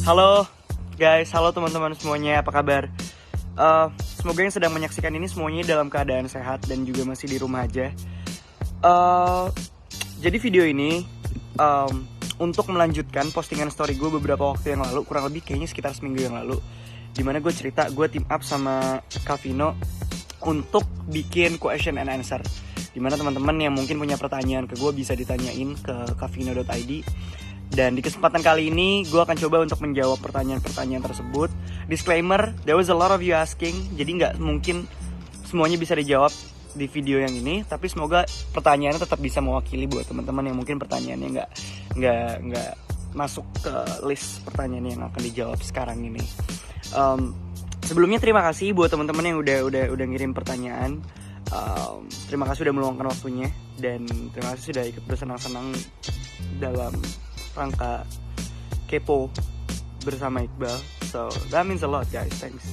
Halo guys, halo teman-teman semuanya, apa kabar? Semoga yang sedang menyaksikan ini semuanya dalam keadaan sehat dan juga masih di rumah aja. Jadi video ini untuk melanjutkan postingan story gue beberapa waktu yang lalu, kurang lebih kayaknya sekitar seminggu yang lalu, dimana gue cerita gue team up sama Kavino untuk bikin question and answer, dimana teman-teman yang mungkin punya pertanyaan ke gue bisa ditanyain ke kavino.id. Dan di kesempatan kali ini gue akan coba untuk menjawab pertanyaan-pertanyaan tersebut. Disclaimer, there was a lot of you asking, jadi nggak mungkin semuanya bisa dijawab di video yang ini. Tapi semoga pertanyaannya tetap bisa mewakili buat teman-teman yang mungkin pertanyaannya nggak masuk ke list pertanyaan yang akan dijawab sekarang ini. Sebelumnya terima kasih buat teman-teman yang udah ngirim pertanyaan. Terima kasih udah meluangkan waktunya dan terima kasih sudah ikut bersenang-senang dalam rangka kepo bersama Iqbal. So that means a lot guys, thanks.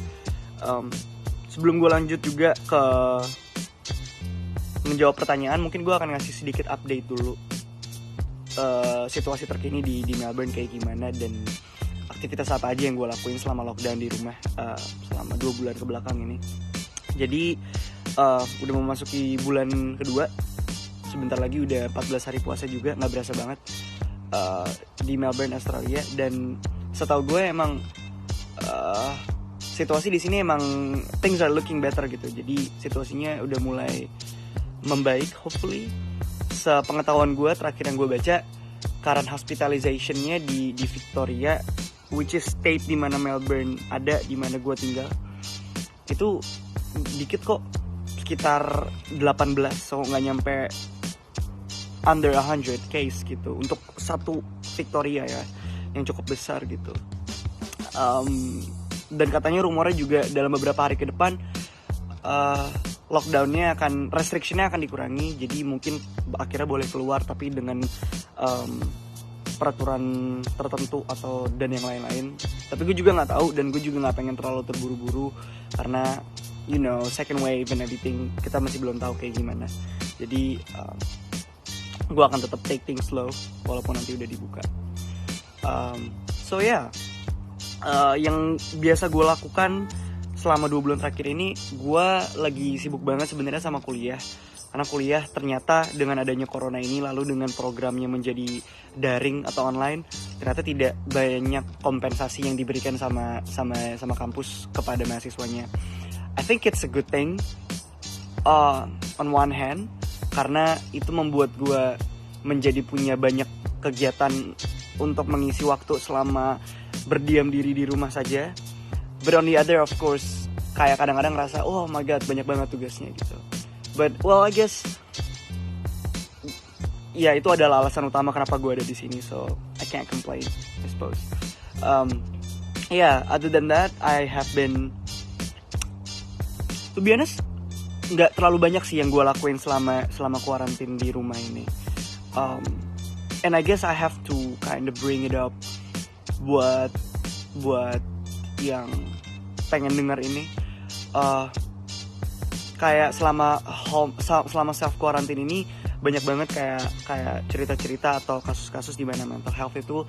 Sebelum gue lanjut juga ke menjawab pertanyaan, mungkin gue akan ngasih sedikit update dulu situasi terkini di Melbourne kayak gimana dan aktivitas apa aja yang gue lakuin selama lockdown di rumah selama 2 bulan kebelakang ini. Jadi udah memasuki bulan kedua, sebentar lagi udah 14 hari puasa juga, nggak berasa banget. Di Melbourne, Australia, dan setahu gue emang situasi di sini emang things are looking better gitu. Jadi situasinya udah mulai membaik, hopefully. Sepengetahuan gue terakhir yang gue baca, current hospitalization-nya di Victoria, which is state di mana Melbourne ada, di mana gue tinggal, itu dikit kok, sekitar 18, so nggak nyampe under 100 case gitu untuk satu Victoria ya, yang cukup besar gitu. Dan katanya rumornya juga dalam beberapa hari ke depan lockdownnya restrictionnya akan dikurangi, jadi mungkin akhirnya boleh keluar tapi dengan peraturan tertentu atau dan yang lain-lain. Tapi gue juga nggak tahu dan gue juga nggak pengen terlalu terburu-buru karena you know second wave and everything, kita masih belum tahu kayak gimana. Jadi gue akan tetap take things slow walaupun nanti udah dibuka. So yeah, yang biasa gue lakukan selama 2 bulan terakhir ini, gue lagi sibuk banget sebenarnya sama kuliah. Karena kuliah ternyata dengan adanya corona ini, lalu dengan programnya menjadi daring atau online, ternyata tidak banyak kompensasi yang diberikan sama kampus kepada mahasiswanya. I think it's a good thing on one hand, karena itu membuat gue menjadi punya banyak kegiatan untuk mengisi waktu selama berdiam diri di rumah saja. But on the other, of course, kayak kadang-kadang ngerasa, oh my god, banyak banget tugasnya gitu. But well, I guess ya itu adalah alasan utama kenapa gue ada di sini, so I can't complain, I suppose. Other than that, I have been, to be honest, nggak terlalu banyak sih yang gue lakuin selama kuarantin di rumah ini. And I guess I have to kind of bring it up buat yang pengen denger ini. Kayak selama self quarantine ini banyak banget kayak cerita-cerita atau kasus-kasus di mana mental health itu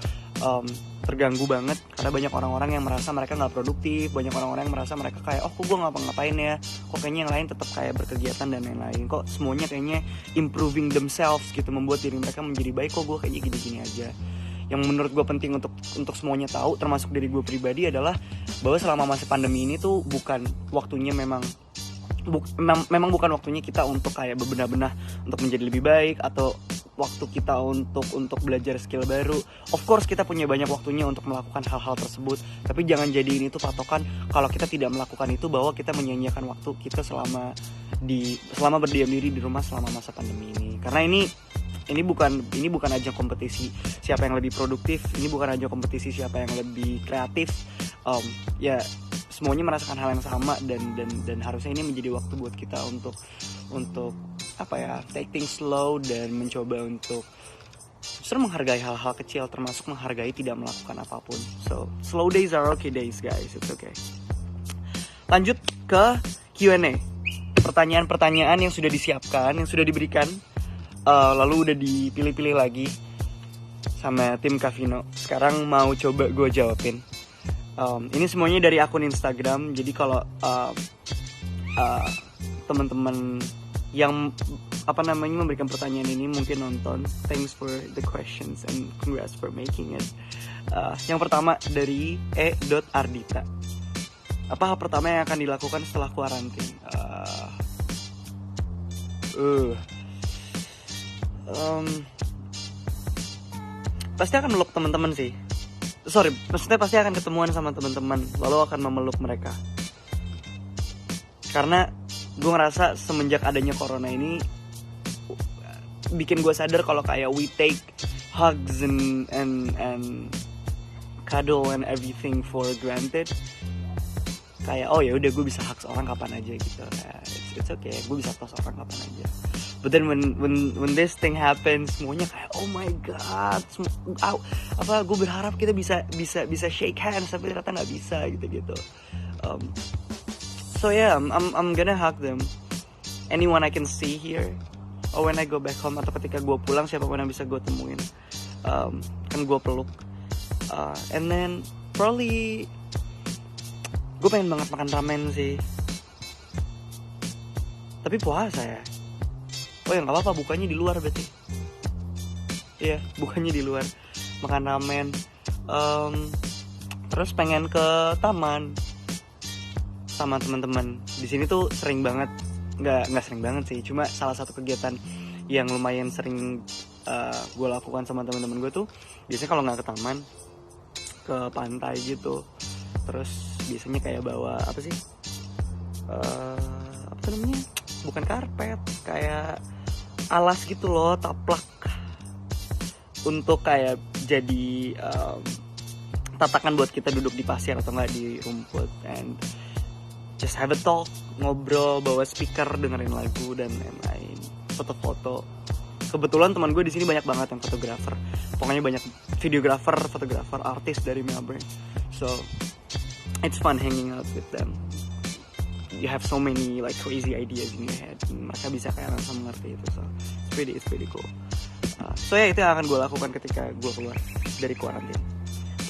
terganggu banget karena banyak orang-orang yang merasa mereka nggak produktif, banyak orang-orang yang merasa mereka kayak kok gue ngapa-ngapain ya, kok kayaknya yang lain tetap kayak berkegiatan dan lain-lain, kok semuanya kayaknya improving themselves gitu, membuat diri mereka menjadi baik, kok gue kayaknya gini-gini aja. Yang menurut gue penting untuk semuanya tahu, termasuk diri gue pribadi, adalah bahwa selama masa pandemi ini tuh bukan waktunya memang bukan waktunya kita untuk kayak bebenah-benah untuk menjadi lebih baik atau waktu kita untuk belajar skill baru. Of course kita punya banyak waktunya untuk melakukan hal-hal tersebut, tapi jangan jadiin itu patokan kalau kita tidak melakukan itu bahwa kita menyia-nyiakan waktu kita selama berdiam diri di rumah selama masa pandemi ini. Karena ini bukan ajang kompetisi siapa yang lebih produktif, ini bukan ajang kompetisi siapa yang lebih kreatif. Semuanya merasakan hal yang sama dan harusnya ini menjadi waktu buat kita untuk take things slow dan mencoba untuk justru menghargai hal-hal kecil, termasuk menghargai tidak melakukan apapun. So slow days are okay days guys, it's okay. Lanjut ke Q&A, pertanyaan-pertanyaan yang sudah disiapkan, yang sudah diberikan, lalu udah dipilih-pilih lagi. sama tim Kavino. Sekarang mau coba gue jawabin. Ini semuanya dari akun Instagram. Jadi kalau teman-teman yang memberikan pertanyaan ini mungkin nonton, thanks for the questions and congrats for making it. Yang pertama dari e.ardita. Apa hal pertama yang akan dilakukan setelah kuarantin? Pasti akan meluk teman-teman sih. Maksudnya pasti akan ketemuan sama teman-teman, lalu akan memeluk mereka. Karena gue ngerasa semenjak adanya corona ini bikin gue sadar kalau kayak we take hugs and cuddle and everything for granted. Kayak oh ya udah gue bisa hugs orang kapan aja gitu. It's okay, gue bisa tos orang kapan aja. But then when this thing happens, semuanya kayak oh my god, gue berharap kita bisa shake hands tapi ternyata nggak bisa gitu. So yeah, I'm gonna hug them. Anyone I can see here, or when I go back home atau ketika gue pulang siapapun yang bisa gue temuin, kan gue peluk. And then probably gue pengen banget makan ramen sih. Tapi puasa ya. Oh ya nggak apa-apa, bukanya di luar berarti. Iya, bukanya di luar. Makan ramen. Terus pengen ke taman sama teman-teman. Di sini tuh sering banget, nggak sering banget sih. Cuma salah satu kegiatan yang lumayan sering gue lakukan sama teman-teman gue tuh biasanya kalau nggak ke taman, ke pantai gitu. Terus biasanya kayak bawa apa sih? Apa tuh namanya? Bukan karpet, kayak alas gitu loh, taplak, untuk kayak jadi tatakan buat kita duduk di pasir atau nggak di rumput, and just have a talk, ngobrol, bawa speaker, dengerin lagu dan lain-lain, foto-foto. Kebetulan teman gue di sini banyak banget yang fotografer, pokoknya banyak videografer, fotografer, artis dari Melbourne, so it's fun hanging out with them. You have so many like crazy ideas in your head. Mereka bisa kayak langsung mengerti itu. So it's pretty cool. So ya itu yang akan gue lakukan ketika gue keluar dari kuarantin.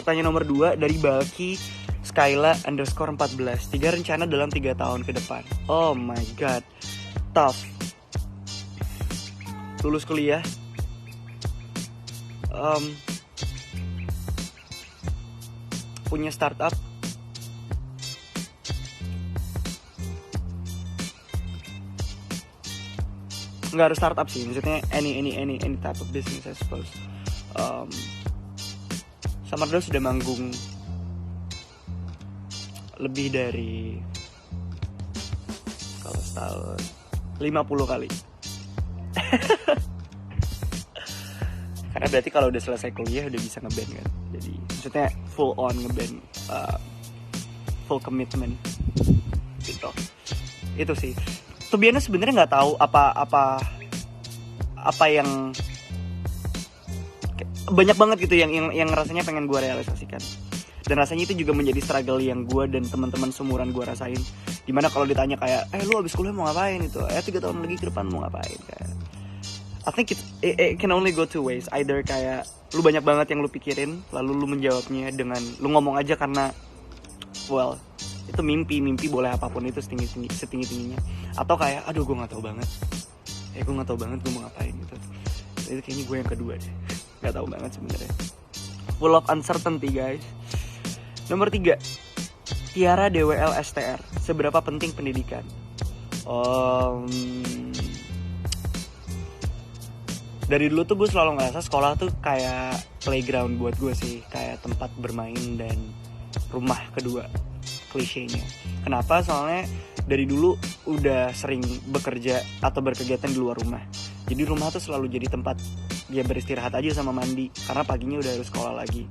Pertanyaan nomor 2 dari Balki Skyla _14. 3 rencana dalam 3 tahun ke depan. Oh my god, tough. Lulus kuliah. Punya startup. Nggak harus startup sih, maksudnya any type of business I suppose. Summerdo sudah manggung lebih dari kalau setahun 50 kali. Karena berarti kalau udah selesai kuliah udah bisa ngeband kan. Jadi maksudnya full on ngeband, full commitment gitu. Itu sih. To be honest sebenarnya nggak tahu apa yang banyak banget gitu yang rasanya pengen gue realisasikan, dan rasanya itu juga menjadi struggle yang gue dan teman-teman seumuran gue rasain. Dimana kalau ditanya kayak lu abis kuliah mau ngapain itu, 3 tahun lagi ke depan mau ngapain, kayak I think it can only go two ways. Either kayak lu banyak banget yang lu pikirin lalu lu menjawabnya dengan lu ngomong aja karena well itu mimpi boleh apapun itu setinggi-tingginya, atau kayak aduh gue nggak tahu banget gue mau ngapain gitu. Itu kayaknya gue yang kedua deh, nggak tahu banget sebenarnya, full of uncertainty guys. Nomor 3, Tiara DWL STR, seberapa penting pendidikan? Dari dulu tuh gue selalu ngerasa sekolah tuh kayak playground buat gue sih, kayak tempat bermain dan rumah kedua, klisenya. Kenapa? Soalnya dari dulu udah sering bekerja atau berkegiatan di luar rumah. Jadi rumah tuh selalu jadi tempat dia beristirahat aja sama mandi, karena paginya udah harus sekolah lagi.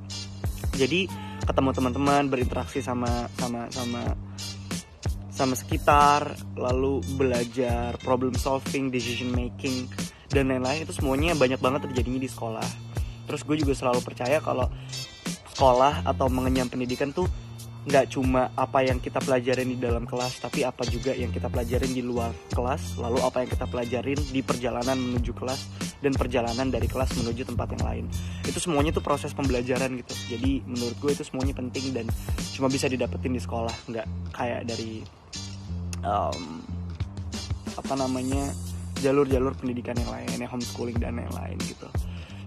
Jadi ketemu teman-teman, berinteraksi sama sekitar, lalu belajar problem solving, decision making dan lain-lain, itu semuanya banyak banget terjadinya di sekolah. Terus gue juga selalu percaya kalau sekolah atau mengenyam pendidikan tuh nggak cuma apa yang kita pelajarin di dalam kelas, tapi apa juga yang kita pelajarin di luar kelas, lalu apa yang kita pelajarin di perjalanan menuju kelas, dan perjalanan dari kelas menuju tempat yang lain. Itu semuanya tuh proses pembelajaran gitu. Jadi menurut gue itu semuanya penting dan cuma bisa didapetin di sekolah, nggak kayak dari jalur-jalur pendidikan yang lain, homeschooling dan yang lain gitu.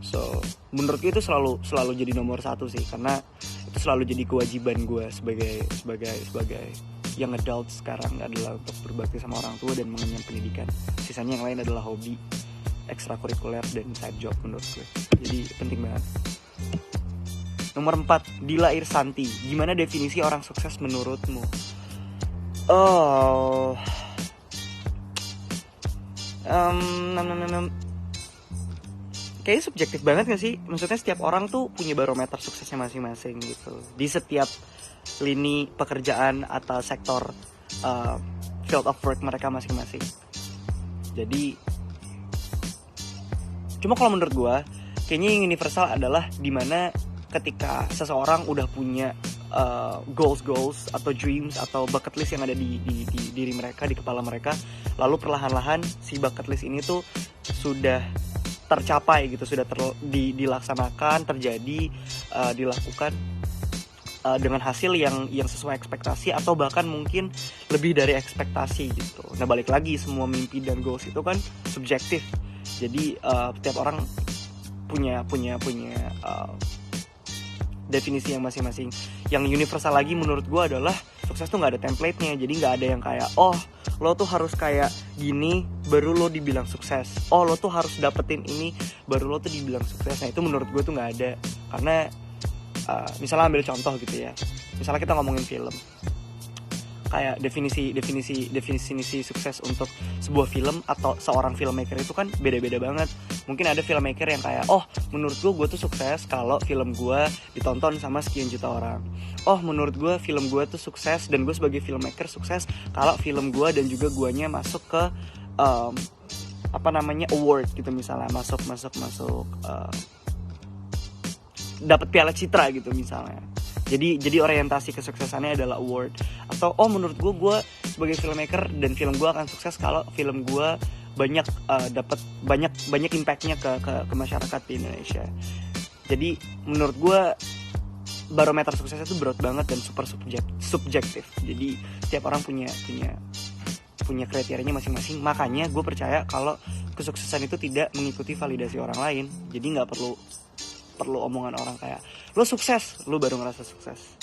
So menurut gue itu selalu jadi nomor satu sih, karena itu selalu jadi kewajiban gue sebagai young adult sekarang adalah untuk berbakti sama orang tua dan mengenyam pendidikan. Sisanya yang lain adalah hobi, ekstrakurikuler dan side job menurut gue. Jadi penting banget. Nomor 4, Dila Irsanti. Gimana definisi orang sukses menurutmu? Kayaknya subjektif banget gak sih? Maksudnya setiap orang tuh punya barometer suksesnya masing-masing gitu. Di setiap lini pekerjaan atau sektor field of work mereka masing-masing. Jadi cuma kalau menurut gue, kayaknya yang universal adalah dimana ketika seseorang udah punya goals atau dreams atau bucket list yang ada di diri mereka, di kepala mereka, lalu perlahan-lahan si bucket list ini tuh sudah tercapai gitu, sudah dilaksanakan, terjadi, dilakukan dengan hasil yang sesuai ekspektasi atau bahkan mungkin lebih dari ekspektasi gitu. Nah balik lagi, semua mimpi dan goals itu kan subjektif. Jadi tiap orang punya definisi yang masing-masing. Yang universal lagi menurut gue adalah sukses tuh nggak ada template-nya. Jadi nggak ada yang kayak lo tuh harus kayak gini baru lo dibilang sukses. Lo tuh harus dapetin ini baru lo tuh dibilang sukses. Nah itu menurut gue tuh nggak ada. Karena misalnya ambil contoh gitu ya. Misalnya kita ngomongin film. Kayak definisi sukses untuk sebuah film atau seorang filmmaker itu kan beda-beda banget. Mungkin ada filmmaker yang kayak menurut gue tuh sukses kalau film gue ditonton sama sekian juta orang. Menurut gue film gue tuh sukses dan gue sebagai filmmaker sukses kalau film gue dan juga guanya masuk ke award gitu, misalnya masuk dapat piala citra gitu misalnya. Jadi orientasi kesuksesannya adalah award. Atau menurut gue sebagai filmmaker dan film gue akan sukses kalau film gue banyak dapat banyak impactnya ke masyarakat di Indonesia. Jadi menurut gue barometer suksesnya itu berat banget dan super subjektif. Jadi setiap orang punya kriterianya masing-masing. Makanya gue percaya kalau kesuksesan itu tidak mengikuti validasi orang lain. Jadi nggak perlu omongan orang kayak lo sukses, lo baru ngerasa sukses.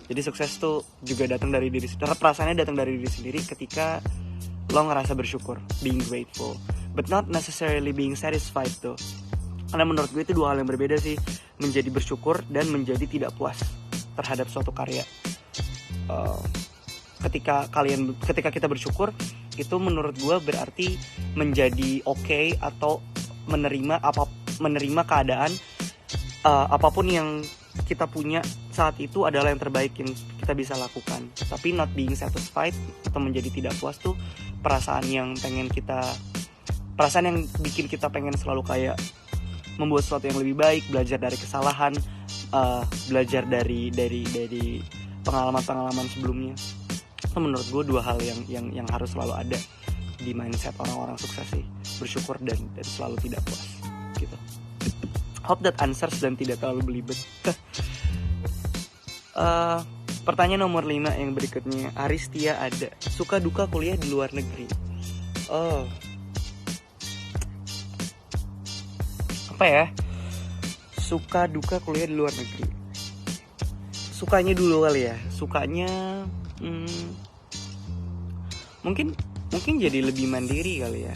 Jadi sukses tuh juga datang dari diri sendiri. Perasaannya datang dari diri sendiri ketika lo ngerasa bersyukur, being grateful, but not necessarily being satisfied tuh. Karena menurut gue itu dua hal yang berbeda sih, menjadi bersyukur dan menjadi tidak puas terhadap suatu karya. Ketika kita bersyukur, itu menurut gue berarti menjadi okay atau menerima keadaan apapun yang kita punya saat itu adalah yang terbaik yang kita bisa lakukan. Tapi not being satisfied atau menjadi tidak puas tuh perasaan yang bikin kita pengen selalu kayak membuat sesuatu yang lebih baik, belajar dari kesalahan, belajar dari pengalaman sebelumnya. Itu menurut gue dua hal yang harus selalu ada di mindset orang-orang sukses sih, bersyukur dan selalu tidak puas gitu. Hope that answers dan tidak terlalu belibet. Pertanyaan nomor 5 yang berikutnya, Aristia ada. Suka duka kuliah di luar negeri. Apa ya? Suka duka kuliah di luar negeri. Sukanya dulu kali ya. Sukanya mungkin jadi lebih mandiri kali ya.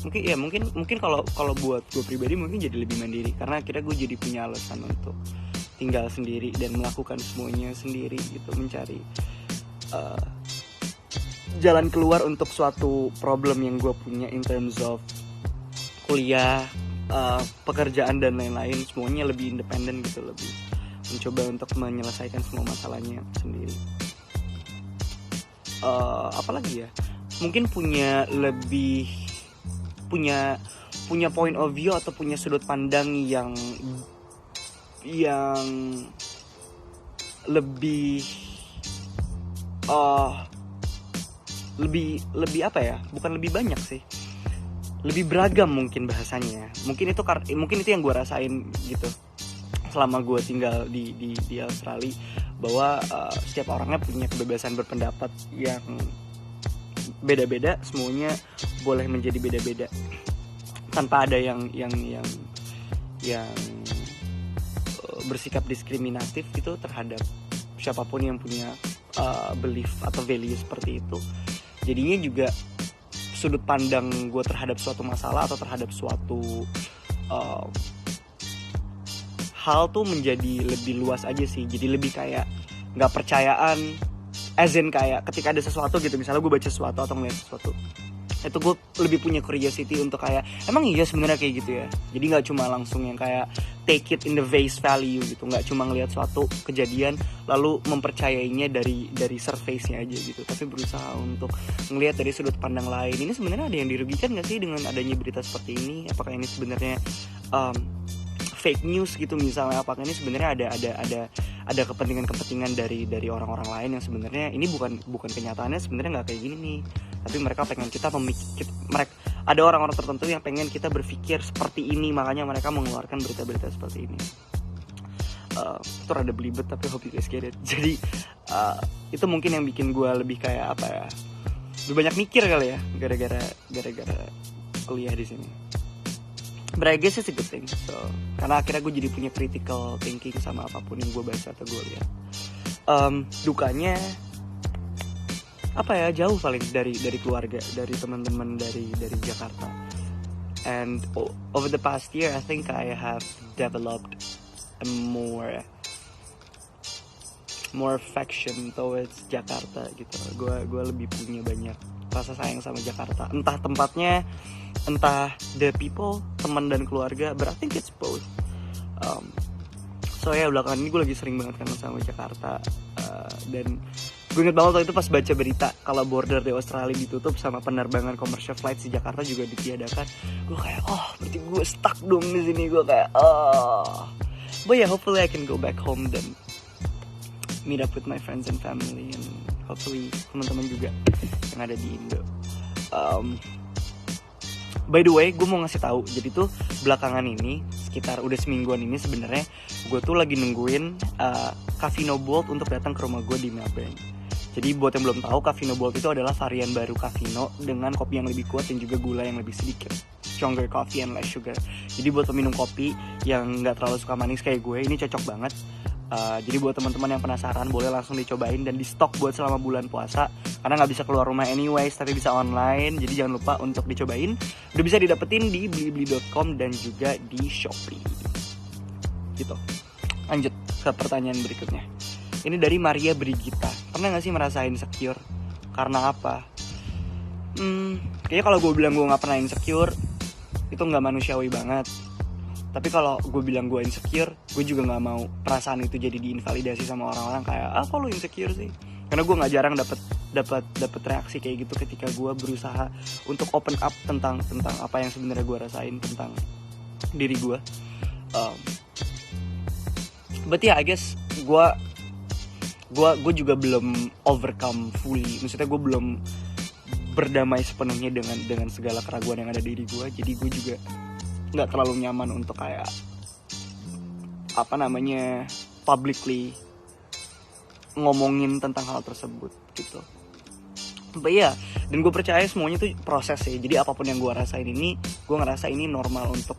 Mungkin kalau buat gue pribadi mungkin jadi lebih mandiri, karena akhirnya gue jadi punya alasan untuk tinggal sendiri dan melakukan semuanya sendiri gitu, mencari jalan keluar untuk suatu problem yang gue punya in terms of kuliah, pekerjaan dan lain-lain. Semuanya lebih independen gitu, lebih mencoba untuk menyelesaikan semua masalahnya sendiri. Apalagi ya, mungkin punya point of view atau punya sudut pandang yang lebih apa ya, bukan lebih banyak sih, lebih beragam mungkin bahasanya. Mungkin itu yang gue rasain gitu selama gue tinggal di Australia, bahwa setiap orangnya punya kebebasan berpendapat yang beda-beda, semuanya boleh menjadi beda-beda tanpa ada yang bersikap diskriminatif gitu terhadap siapapun yang punya belief atau value seperti itu. Jadinya juga sudut pandang gue terhadap suatu masalah atau terhadap suatu hal tuh menjadi lebih luas aja sih. Jadi lebih kayak nggak percayaan, as in kayak ketika ada sesuatu gitu, misalnya gue baca sesuatu atau ngeliat sesuatu, itu gue lebih punya curiosity untuk kayak emang iya sebenarnya kayak gitu ya. Jadi nggak cuma langsung yang kayak take it in the face value gitu, nggak cuma ngelihat suatu kejadian lalu mempercayainya dari surface-nya aja gitu, tapi berusaha untuk ngelihat dari sudut pandang lain. Ini sebenarnya ada yang dirugikan nggak sih dengan adanya berita seperti ini? Apakah ini sebenarnya fake news gitu misalnya? Apakah ini sebenarnya ada kepentingan dari orang-orang lain yang sebenarnya ini bukan kenyataannya sebenarnya nggak kayak gini nih, tapi mereka pengen ada orang-orang tertentu yang pengen kita berpikir seperti ini, makanya mereka mengeluarkan berita-berita seperti ini. Itu rada belibet tapi hope you guys get it. Jadi itu mungkin yang bikin gue lebih kayak apa ya, lebih banyak mikir kali ya gara-gara kuliah di sini. But I guess it's a good thing. So, karena akhirnya gue jadi punya critical thinking sama apapun yang gue baca atau gue lihat. Dukanya apa ya, jauh paling dari keluarga, dari teman-teman dari Jakarta. And over the past year, I think I have developed a more affection towards Jakarta gitu. Gue lebih punya banyak rasa sayang sama Jakarta. Entah tempatnya, entah the people, teman dan keluarga, but I think it's both. So ya belakangan ini gue lagi sering banget kangen sama Jakarta. Dan gue inget banget waktu itu pas baca berita kalau border di Australia ditutup sama penerbangan commercial flight di Jakarta juga ditiadakan. Gue kayak berarti gue stuck dong di sini. Gue kayak but yeah, hopefully I can go back home dan meet up with my friends and family, and hopefully teman-teman juga yang ada di Indo. By the way, gue mau ngasih tahu. Jadi tuh belakangan ini, sekitar udah semingguan ini sebenarnya, gue tuh lagi nungguin Cafino Bold untuk datang ke rumah gue di Melbourne. Jadi buat yang belum tahu, Cafino Bold itu adalah varian baru Cafino dengan kopi yang lebih kuat dan juga gula yang lebih sedikit. Stronger coffee and less sugar. Jadi buat peminum kopi yang nggak terlalu suka manis kayak gue, ini cocok banget. Jadi buat teman-teman yang penasaran, boleh langsung dicobain dan di stok buat selama bulan puasa. Karena nggak bisa keluar rumah anyways, tapi bisa online. Jadi jangan lupa untuk dicobain. Udah bisa didapetin di blibli.com dan juga di Shopee. Gitu. Lanjut ke pertanyaan berikutnya. Ini dari Maria Brigita. Pernah nggak sih merasa insecure? Karena apa? Kayaknya kalau gue bilang gue nggak pernah insecure, itu nggak manusiawi banget. Tapi kalau gue bilang gue insecure, gue juga nggak mau perasaan itu jadi diinvalidasi sama orang-orang kayak kok lo insecure sih? Karena gue nggak jarang dapat reaksi kayak gitu ketika gue berusaha untuk open up tentang apa yang sebenarnya gue rasain tentang diri gue. But yeah, I guess gue juga belum overcome fully. Maksudnya gue belum berdamai sepenuhnya dengan segala keraguan yang ada di diri gue. Jadi gue juga nggak terlalu nyaman untuk kayak publicly ngomongin tentang hal tersebut gitu. But yeah, dan gue percaya semuanya itu proses ya. Jadi apapun yang gue rasain ini, gue ngerasa ini normal untuk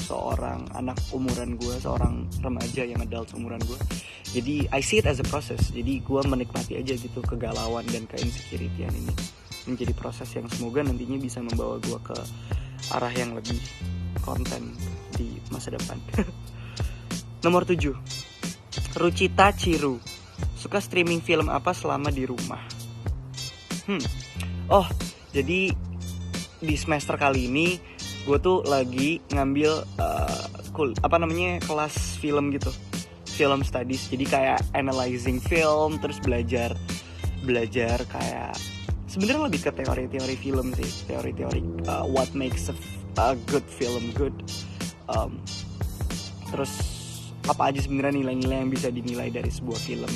seorang anak umuran gue, seorang remaja yang adult umuran gue. Jadi I see it as a process. Jadi gue menikmati aja gitu kegalauan dan keinsecurity-an ini menjadi proses yang semoga nantinya bisa membawa gue ke arah yang lebih konten di masa depan. Nomor 7, Rucita Ciru. Suka streaming film apa selama di rumah? Jadi di semester kali ini gue tuh lagi ngambil kelas film gitu, film studies. Jadi kayak analyzing film, terus belajar kayak sebenarnya lebih ke teori-teori film sih, teori-teori what makes a good film good. Terus apa aja sebenarnya nilai-nilai yang bisa dinilai dari sebuah film,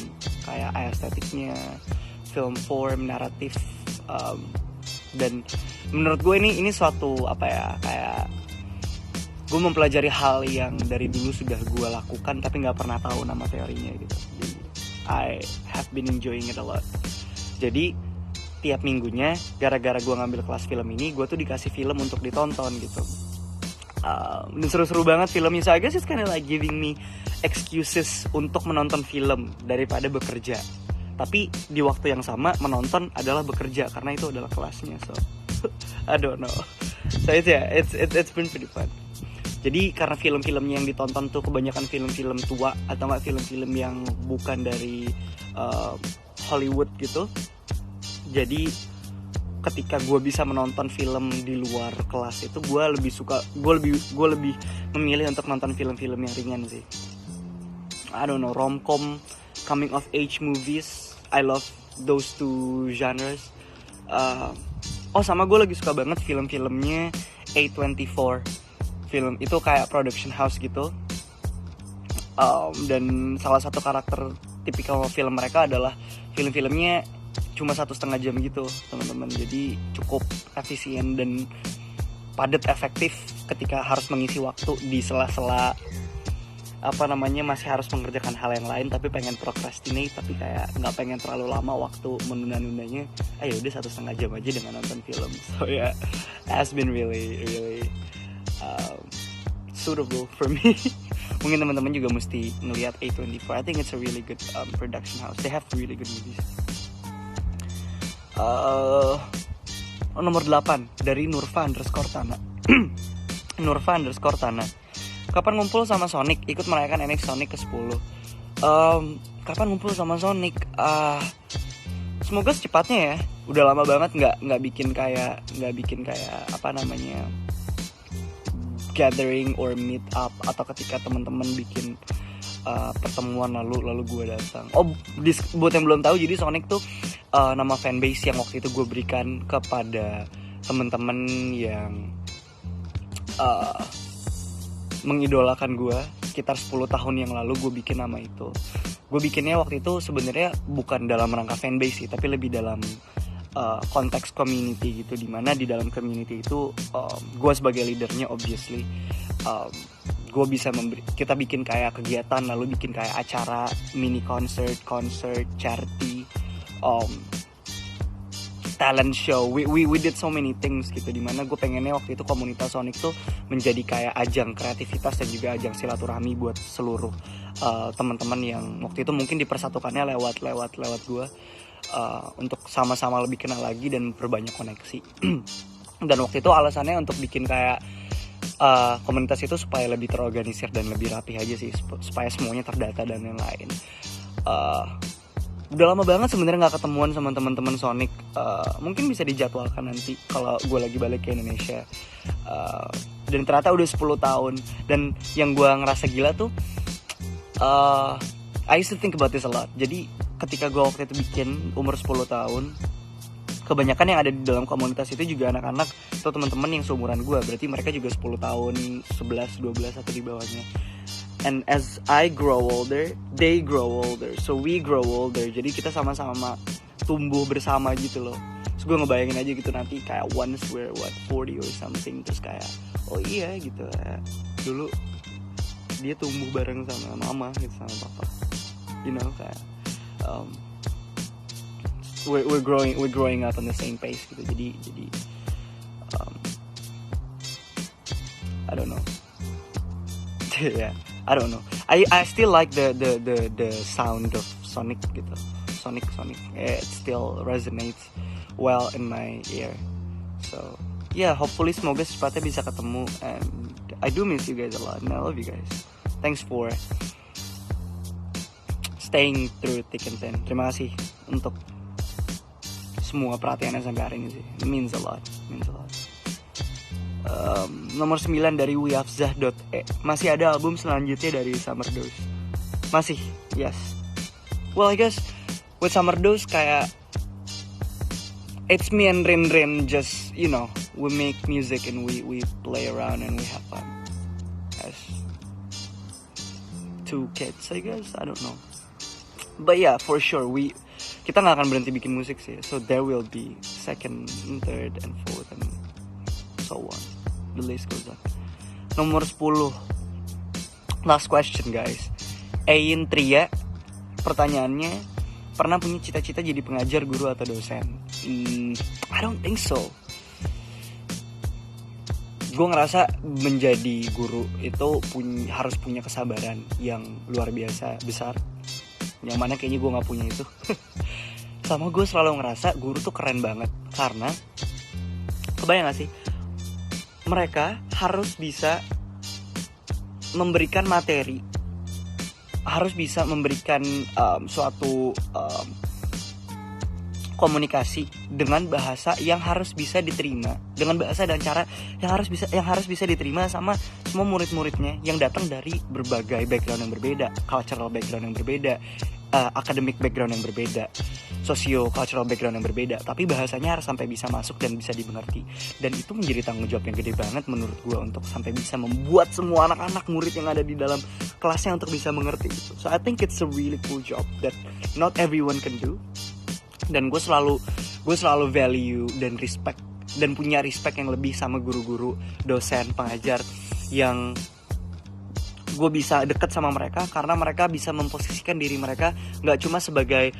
kayak estetiknya, film form, naratif, dan menurut gue ini suatu apa ya, kayak gue mempelajari hal yang dari dulu sudah gue lakukan tapi nggak pernah tahu nama teorinya gitu. Jadi I have been enjoying it a lot. Jadi tiap minggunya gara-gara gue ngambil kelas film ini, gue tuh dikasih film untuk ditonton gitu. Dan seru-seru banget filmnya. So I guess it's kinda like giving me excuses untuk menonton film daripada bekerja. Tapi di waktu yang sama menonton adalah bekerja karena itu adalah kelasnya. So I don't know. So it's been pretty fun. Jadi karena film-filmnya yang ditonton tuh kebanyakan film-film tua atau nggak film-film yang bukan dari Hollywood gitu. Jadi ketika gue bisa menonton film di luar kelas itu, gue lebih memilih untuk nonton film-film yang ringan sih. I don't know, rom-com, coming of age movies. I love those two genres. Sama gue lagi suka banget film-filmnya A24. Film itu kayak production house gitu. Dan salah satu karakter tipikal film mereka adalah film-filmnya cuma 1,5 jam gitu teman-teman. Jadi cukup efisien dan padat, efektif ketika harus mengisi waktu di sela-sela masih harus mengerjakan hal yang lain tapi pengen procrastinate, tapi kayak nggak pengen terlalu lama waktu menunda-nundanya. Ayo udah 1,5 jam aja dengan nonton film. So yeah, has been really suitable for me. Mungkin teman-teman juga mesti ngelihat A24. I think it's a really good production house. They have really good movies. Nomor 8 dari Nurfa_Tana. Nurfa_Tana. Kapan ngumpul sama Sonic? Ikut merayakan NX Sonic ke-10. Kapan ngumpul sama Sonic? Semoga secepatnya ya. Udah lama banget nggak bikin kayak gathering or meet up, atau ketika teman-teman bikin pertemuan lalu gue datang. Buat yang belum tahu, jadi Sonic tuh nama fanbase yang waktu itu gue berikan kepada teman-teman yang mengidolakan gue sekitar 10 tahun yang lalu. Gue bikin nama itu. Gue bikinnya waktu itu sebenarnya bukan dalam rangka fanbase sih, tapi lebih dalam konteks community gitu, dimana di dalam community itu gue sebagai leadernya obviously gue bisa kita bikin kayak kegiatan, lalu bikin kayak acara mini concert, charity, talent show. We did so many things gitu, dimana gue pengennya waktu itu komunitas Sonic tuh menjadi kayak ajang kreativitas dan juga ajang silaturahmi buat seluruh teman-teman yang waktu itu mungkin dipersatukannya lewat gue, untuk sama-sama lebih kenal lagi dan memperbanyak koneksi. Dan waktu itu alasannya untuk bikin kayak komunitas itu supaya lebih terorganisir dan lebih rapi aja sih, supaya semuanya terdata dan yang lain. Udah lama banget sebenarnya nggak ketemuan sama teman-teman Sonic. Mungkin bisa dijadwalkan nanti kalau gue lagi balik ke Indonesia. Dan ternyata udah 10 tahun. Dan yang gue ngerasa gila tuh, I used to think about this a lot. Jadi ketika gue waktu itu bikin umur 10 tahun, kebanyakan yang ada di dalam komunitas itu juga anak-anak atau teman-teman yang seumuran gue. Berarti mereka juga 10 tahun, 11, 12 atau di bawahnya. And as I grow older, they grow older, so we grow older. Jadi kita sama-sama tumbuh bersama gitu loh. Terus gue ngebayangin aja gitu nanti kayak once we're 40 or something, terus kayak oh iya gitu ya, dulu dia tumbuh bareng sama mama gitu, sama papa, you know, kayak we're growing up on the same pace gitu. Jadi I don't know. Yeah, I don't know. I still like the sound of Sonic gitu. Sonic. It still resonates well in my ear. So yeah, hopefully semoga secepatnya bisa ketemu. And I do miss you guys a lot, and I love you guys. Thanks for staying through thick and thin. Terima kasih untuk semua perhatiannya sampai hari ini sih. It means a lot. Nomor 9 dari Wiafzah.e. Masih ada album selanjutnya dari Summer Dose? Masih, yes. Well, I guess with Summer Dose kayak it's me and Rin, just, you know, we make music and we play around and we have fun as two kids, I guess. I don't know, but yeah, for sure kita nggak akan berhenti bikin musik sih. So there will be second, and third, and fourth, and so on. The list goes on. Nomor 10. Last question guys. Ein Tria, pertanyaannya, pernah punya cita-cita jadi pengajar, guru, atau dosen? I don't think so. Gue ngerasa menjadi guru itu harus punya kesabaran yang luar biasa besar, yang mana kayaknya gue gak punya itu. Sama gue selalu ngerasa guru tuh keren banget, karena kebayang gak sih, mereka harus bisa memberikan materi, harus bisa memberikan suatu komunikasi dengan bahasa yang harus bisa diterima, dengan bahasa dan cara yang harus bisa diterima sama semua murid-muridnya yang datang dari berbagai background yang berbeda, cultural background yang berbeda, academic background yang berbeda, socio-cultural background yang berbeda, tapi bahasanya harus sampai bisa masuk dan bisa dimengerti. Dan itu menjadi tanggung jawab yang gede banget menurut gue, untuk sampai bisa membuat semua anak-anak murid yang ada di dalam kelasnya untuk bisa mengerti gitu. So I think it's a really cool job that not everyone can do. Dan gue selalu value dan respect, dan punya respect yang lebih sama guru-guru, dosen, pengajar yang gue bisa deket sama mereka, karena mereka bisa memposisikan diri mereka nggak cuma sebagai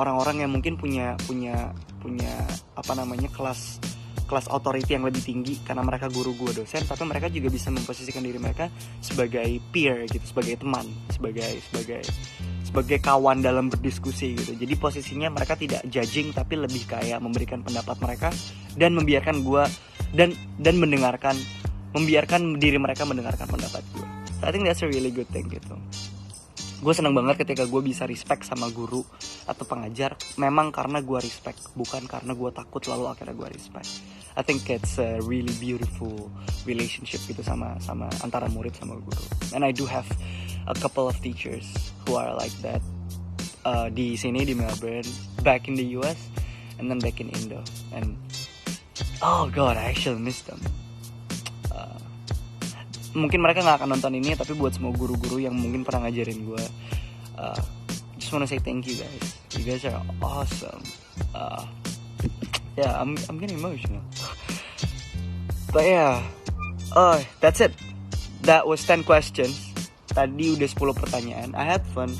orang-orang yang mungkin punya apa namanya kelas authority yang lebih tinggi karena mereka guru, gue dosen, tapi mereka juga bisa memposisikan diri mereka sebagai peer gitu, sebagai teman, sebagai kawan dalam berdiskusi gitu. Jadi posisinya mereka tidak judging, tapi lebih kayak memberikan pendapat mereka dan membiarkan gue dan membiarkan diri mereka mendengarkan pendapat gue. So I think that's a really good thing gitu. Gue seneng banget ketika gue bisa respect sama guru atau pengajar, memang karena gue respect, bukan karena gue takut lalu akhirnya gue respect. I think it's a really beautiful relationship gitu sama antara murid sama guru. And I do have a couple of teachers who are like that di sini di Melbourne, back in the US, and then back in Indo. And oh god, I actually miss them. Mungkin mereka gak akan nonton ini, tapi buat semua guru-guru yang mungkin pernah ngajarin gue, just wanna say thank you guys. You guys are awesome. Yeah, I'm getting emotional. But yeah, that's it. That was 10 questions. Tadi udah 10 pertanyaan. I had fun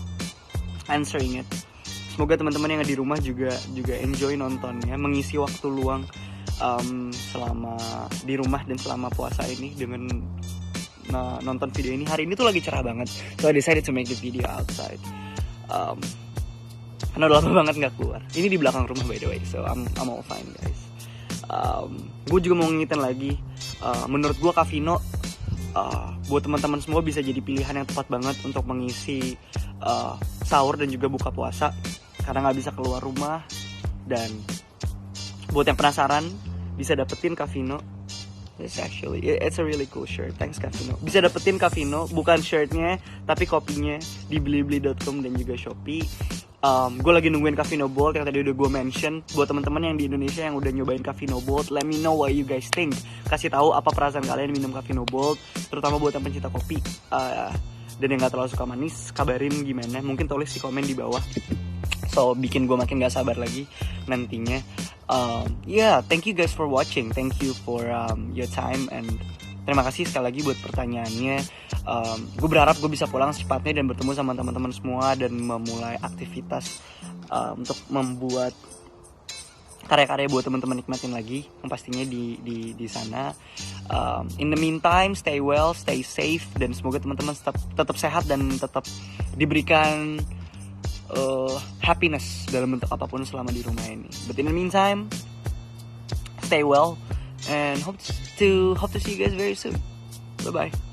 answering it. Semoga teman-teman yang di rumah juga enjoy nontonnya, mengisi waktu luang selama di rumah dan selama puasa ini dengan nonton video ini. Hari ini tuh lagi cerah banget, so I decided to make the video outside. Karena udah lama banget gak keluar. Ini di belakang rumah by the way, so I'm all fine guys. Gue juga mau ngingetin lagi, menurut gue Kak Vino, buat teman-teman semua bisa jadi pilihan yang tepat banget untuk mengisi sahur dan juga buka puasa, karena gak bisa keluar rumah. Dan buat yang penasaran, bisa dapetin Kak Vino. It's a really cool shirt. Thanks Kak Vino. Bisa dapetin Kak Vino, bukan shirtnya tapi kopinya di blibli.com dan juga Shopee. Gue lagi nungguin Kak Vino Bold yang tadi udah gue mention. Buat teman-teman yang di Indonesia yang udah nyobain Kak Vino Bold, let me know what you guys think. Kasih tahu apa perasaan kalian minum Kak Vino Bold, terutama buat yang pencinta kopi dan yang gak terlalu suka manis. Kabarin gimana, mungkin tulis di komen di bawah, so bikin gue makin gak sabar lagi nantinya. Yeah, thank you guys for watching. Thank you for your time, and terima kasih sekali lagi buat pertanyaannya. Gue berharap gue bisa pulang secepatnya dan bertemu sama teman-teman semua dan memulai aktivitas untuk membuat karya-karya buat teman-teman nikmatin lagi, yang pastinya di sana. In the meantime, stay well, stay safe, dan semoga teman-teman tetap sehat dan tetap diberikan happiness dalam bentuk apapun selama di rumah ini. But in the meantime, stay well and hope to see you guys very soon. Bye bye.